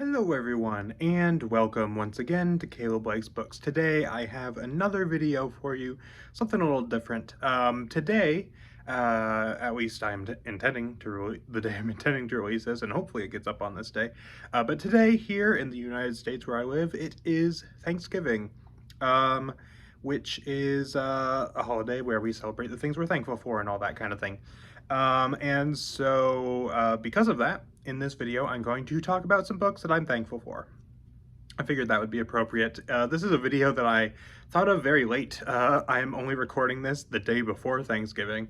Hello everyone, and welcome once again to Caleb Likes Books. Today I have another video for you, something a little different. Today, at least intending to the day I'm intending to release this, and hopefully it gets up on this day. But today, here in the United States where I live, it is Thanksgiving, which is a holiday where we celebrate the things we're thankful for and all that kind of thing. Because of that, in this video, I'm going to talk about some books that I'm thankful for. I figured that would be appropriate. This is a video that I thought of very late. I am only recording this the day before Thanksgiving,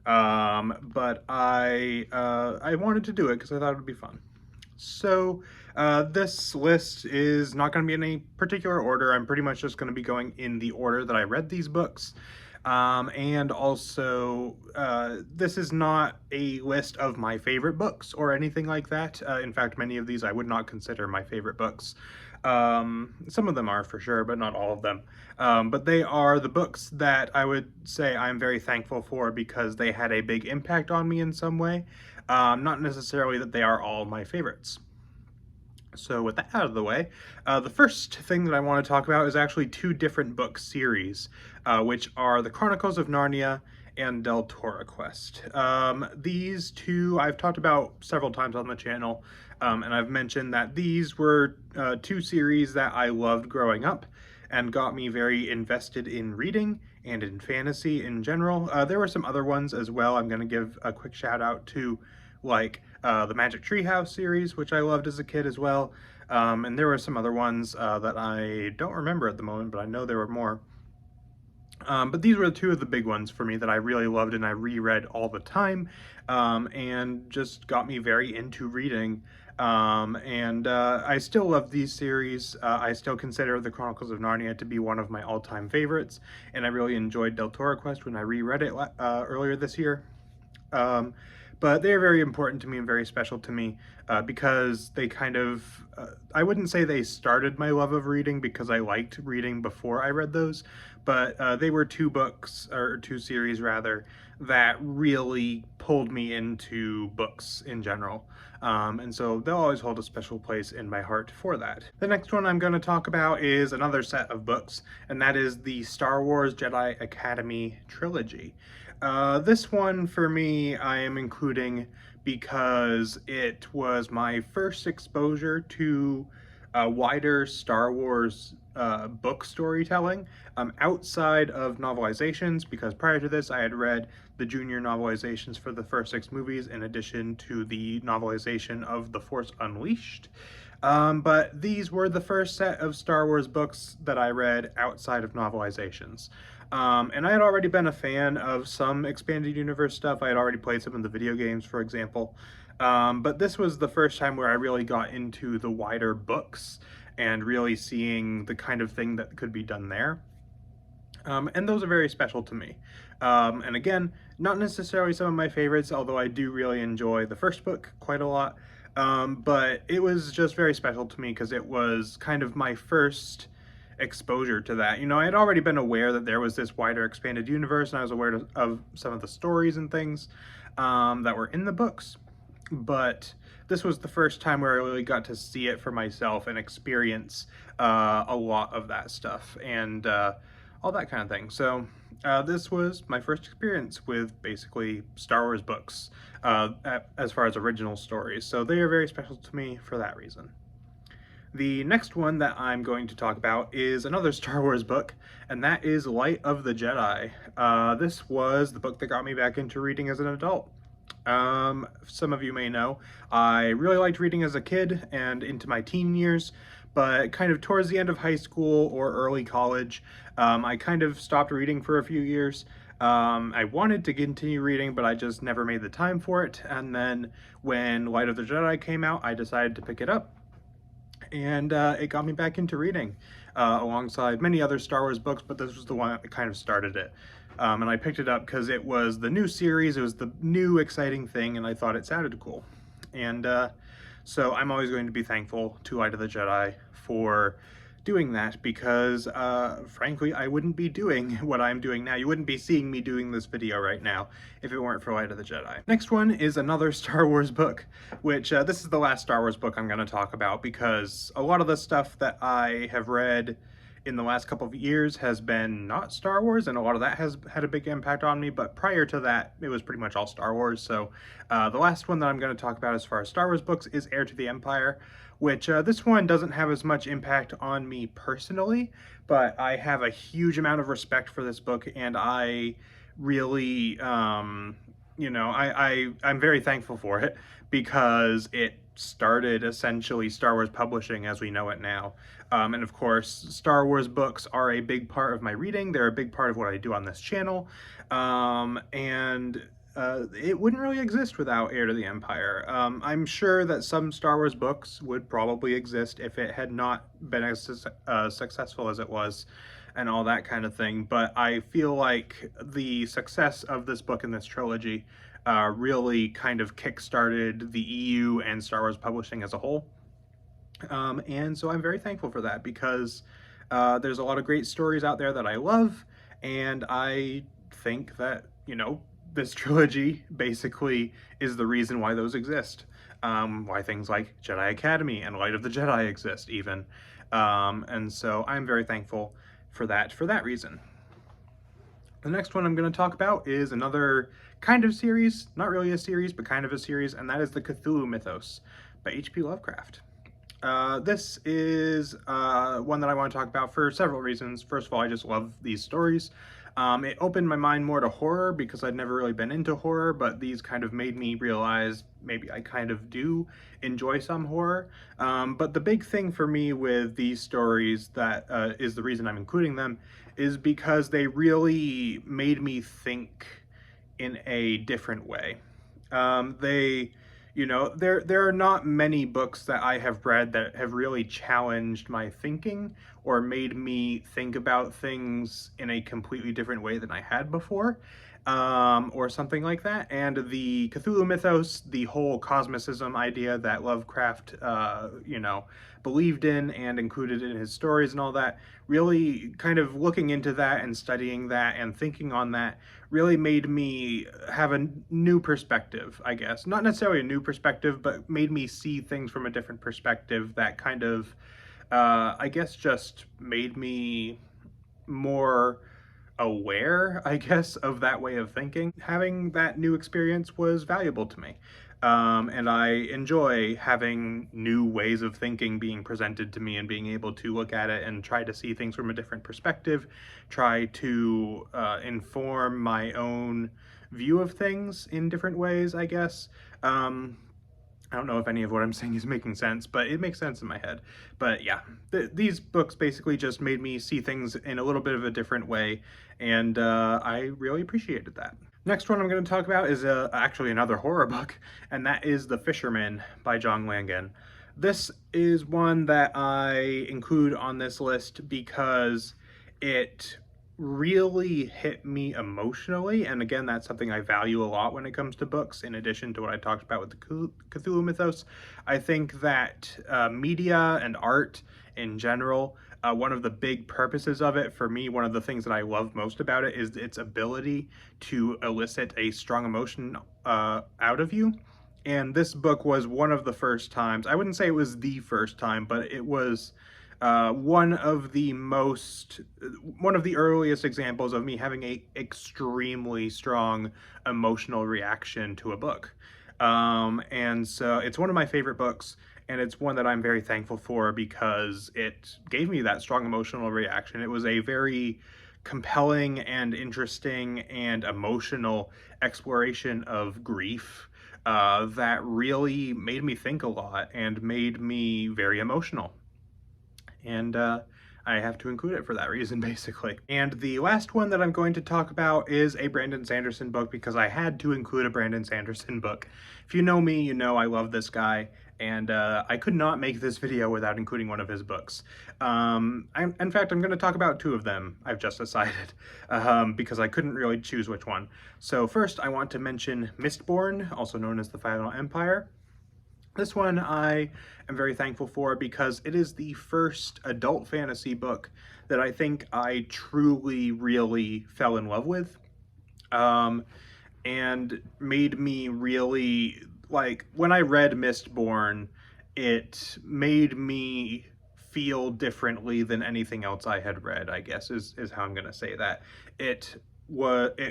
but I wanted to do it because I thought it would be fun. So this list is not going to be in any particular order. I'm pretty much just going to be going in the order that I read these books. And also, this is not a list of my favorite books or anything like that. In fact, many of these I would not consider my favorite books. Some of them are for sure, but not all of them. But they are the books that I would say I'm very thankful for because they had a big impact on me in some way. Not necessarily that they are all my favorites. So with that out of the way, the first thing that I want to talk about is actually two different book series, which are The Chronicles of Narnia and Deltora Quest. These two I've talked about several times on the channel, and I've mentioned that these were two series that I loved growing up and got me very invested in reading and in fantasy in general. There were some other ones as well. I'm going to give a quick shout out to the Magic Treehouse series, which I loved as a kid as well. And there were some other ones that I don't remember at the moment, but I know there were more. But these were two of the big ones for me that I really loved and I reread all the time, and just got me very into reading. I still love these series. I still consider The Chronicles of Narnia to be one of my all-time favorites, and I really enjoyed Deltora Quest when I reread it earlier this year. But they're very important to me and very special to me because they kind of, I wouldn't say they started my love of reading because I liked reading before I read those, but they were two books, or two series rather, that really pulled me into books in general. And so they'll always hold a special place in my heart for that. The next one I'm going to talk about is another set of books, and that is the Star Wars Jedi Academy Trilogy. This one for me I am including because it was my first exposure to wider Star Wars book storytelling outside of novelizations, because prior to this I had read the junior novelizations for the first 6 movies in addition to the novelization of The Force Unleashed. But these were the first set of Star Wars books that I read outside of novelizations. And I had already been a fan of some expanded universe stuff. I had already played some of the video games, for example. But this was the first time where I really got into the wider books and really seeing the kind of thing that could be done there. And those are very special to me. And again, not necessarily some of my favorites, although I do really enjoy the first book quite a lot. But it was just very special to me because it was kind of my first exposure to that. You know, I had already been aware that there was this wider expanded universe, and I was aware of some of the stories and things that were in the books. But this was the first time where I really got to see it for myself and experience a lot of that stuff and all that kind of thing. So this was my first experience with basically Star Wars books as far as original stories. So they are very special to me for that reason. The next one that I'm going to talk about is another Star Wars book, and that is Light of the Jedi. This was the book that got me back into reading as an adult. Some of you may know, I really liked reading as a kid and into my teen years, but kind of towards the end of high school or early college, I kind of stopped reading for a few years. I wanted to continue reading, but I just never made the time for it. And then when Light of the Jedi came out, I decided to pick it up. And it got me back into reading alongside many other Star Wars books, but this was the one that kind of started it. And I picked it up because it was the new series, it was the new exciting thing, and I thought it sounded cool. And so I'm always going to be thankful to Light of the Jedi for doing that because, frankly, I wouldn't be doing what I'm doing now. You wouldn't be seeing me doing this video right now if it weren't for Light of the Jedi. Next one is another Star Wars book, which this is the last Star Wars book I'm going to talk about because a lot of the stuff that I have read in the last couple of years has been not Star Wars, and a lot of that has had a big impact on me, but prior to that, it was pretty much all Star Wars. So the last one that I'm going to talk about as far as Star Wars books is Heir to the Empire, which this one doesn't have as much impact on me personally, but I have a huge amount of respect for this book, and I really, you know, I'm very thankful for it because it started essentially Star Wars publishing as we know it now. And of course, Star Wars books are a big part of my reading. They're a big part of what I do on this channel. It wouldn't really exist without Heir to the Empire. I'm sure that some Star Wars books would probably exist if it had not been as successful as it was and all that kind of thing, but I feel like the success of this book and this trilogy really kind of kickstarted the EU and Star Wars publishing as a whole. And so I'm very thankful for that because there's a lot of great stories out there that I love, and I think that, you know, this trilogy basically is the reason why those exist. Why things like Jedi Academy and Light of the Jedi exist even. And so I'm very thankful for that reason. The next one I'm going to talk about is another kind of series, not really a series, but kind of a series, and that is the Cthulhu Mythos by H.P. Lovecraft. This is one that I want to talk about for several reasons. First of all, I just love these stories. It opened my mind more to horror because I'd never really been into horror, but these kind of made me realize maybe I kind of do enjoy some horror. But the big thing for me with these stories that is the reason I'm including them is because they really made me think in a different way. You know, there are not many books that I have read that have really challenged my thinking or made me think about things in a completely different way than I had before, or something like that. And the Cthulhu Mythos, the whole cosmicism idea that Lovecraft, you know, believed in and included in his stories and all that, really kind of looking into that and studying that and thinking on that really made me have a new perspective, I guess. Not necessarily a new perspective, but made me see things from a different perspective that kind of, I guess, just made me more aware, I guess, of that way of thinking. Having that new experience was valuable to me. And I enjoy having new ways of thinking being presented to me and being able to look at it and try to see things from a different perspective, try to inform my own view of things in different ways, I guess. I don't know if any of what I'm saying is making sense, but it makes sense in my head. But yeah, these books basically just made me see things in a little bit of a different way, and I really appreciated that. Next one I'm going to talk about is actually another horror book, and that is The Fisherman by John Langan. This is one that I include on this list because it really hit me emotionally, and again, that's something I value a lot when it comes to books, in addition to what I talked about with the Cthulhu Mythos. I think that media and art in general, one of the big purposes of it, for me, one of the things that I love most about it is its ability to elicit a strong emotion out of you. And this book was one of the first times, I wouldn't say it was the first time, but it was one of the earliest examples of me having a extremely strong emotional reaction to a book. And so it's one of my favorite books, and it's one that I'm very thankful for because it gave me that strong emotional reaction. It was a very compelling and interesting and emotional exploration of grief that really made me think a lot and made me very emotional. And I have to include it for that reason, basically. And the last one that I'm going to talk about is a Brandon Sanderson book because I had to include a Brandon Sanderson book. If you know me, you know I love this guy, and I could not make this video without including one of his books. In fact, I'm going to talk about two of them, I've just decided, because I couldn't really choose which one. So first, I want to mention Mistborn, also known as The Final Empire. This one I am very thankful for because it is the first adult fantasy book that I think I truly, really fell in love with. Um, and made me really, like, when I read Mistborn, it made me feel differently than anything else I had read, I guess is how I'm gonna say that. It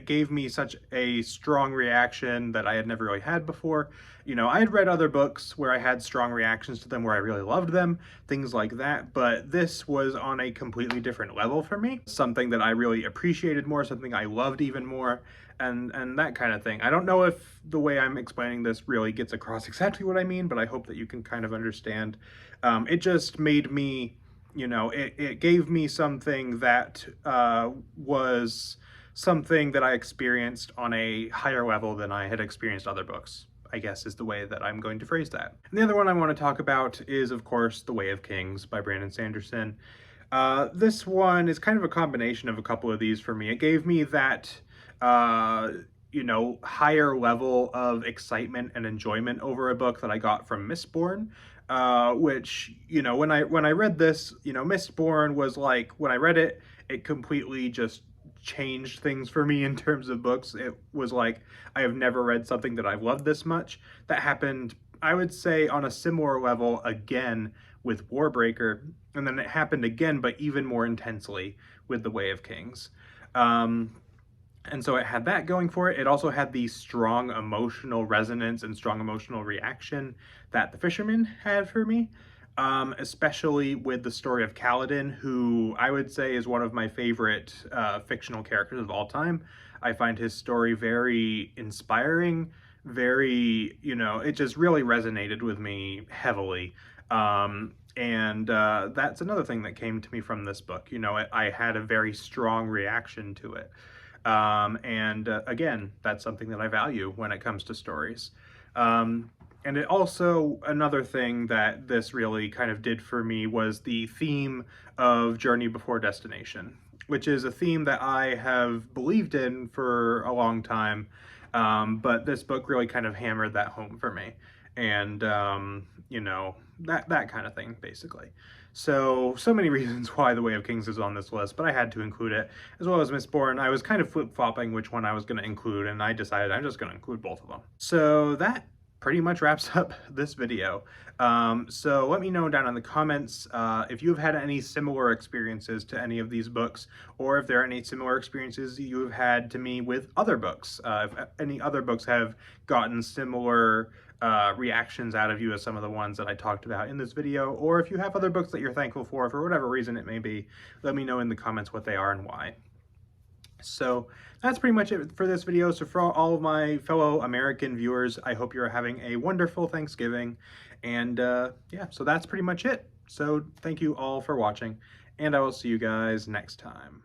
gave me such a strong reaction that I had never really had before. You know, I had read other books where I had strong reactions to them, where I really loved them, things like that, but this was on a completely different level for me. Something that I really appreciated more, something I loved even more, and that kind of thing. I don't know if the way I'm explaining this really gets across exactly what I mean, but I hope that you can kind of understand. It just made me, you know, it gave me something that was something that I experienced on a higher level than I had experienced other books, I guess is the way that I'm going to phrase that. And the other one I want to talk about is, of course, The Way of Kings by Brandon Sanderson. This one is kind of a combination of a couple of these for me. It gave me that, uh, you know, higher level of excitement and enjoyment over a book that I got from Mistborn, which, you know, when I read this, you know, Mistborn was like, when I read it, it completely just changed things for me in terms of books. It was like, I have never read something that I've loved this much. That happened, I would say, on a similar level again with Warbreaker, and then it happened again, but even more intensely with The Way of Kings. And so it had that going for it. It also had the strong emotional resonance and strong emotional reaction that The Fisherman had for me, especially with the story of Kaladin, who I would say is one of my favorite fictional characters of all time. I find his story very inspiring, very, you know, it just really resonated with me heavily. And that's another thing that came to me from this book. You know, I had a very strong reaction to it. Again, that's something that I value when it comes to stories. And it also, another thing that this really kind of did for me was the theme of Journey Before Destination, which is a theme that I have believed in for a long time, but this book really kind of hammered that home for me. And, you know, that kind of thing, basically. So many reasons why The Way of Kings is on this list, but I had to include it, as well as Mistborn. I was kind of flip-flopping which one I was going to include, and I decided I'm just going to include both of them. So that pretty much wraps up this video. So let me know down in the comments if you've had any similar experiences to any of these books, or if there are any similar experiences you've had to me with other books. If any other books have gotten similar reactions out of you as some of the ones that I talked about in this video, or if you have other books that you're thankful for whatever reason it may be, let me know in the comments what they are and why. So that's pretty much it for this video. So for all of my fellow American viewers, I hope you're having a wonderful Thanksgiving. And yeah, so that's pretty much it. So thank you all for watching, and I will see you guys next time.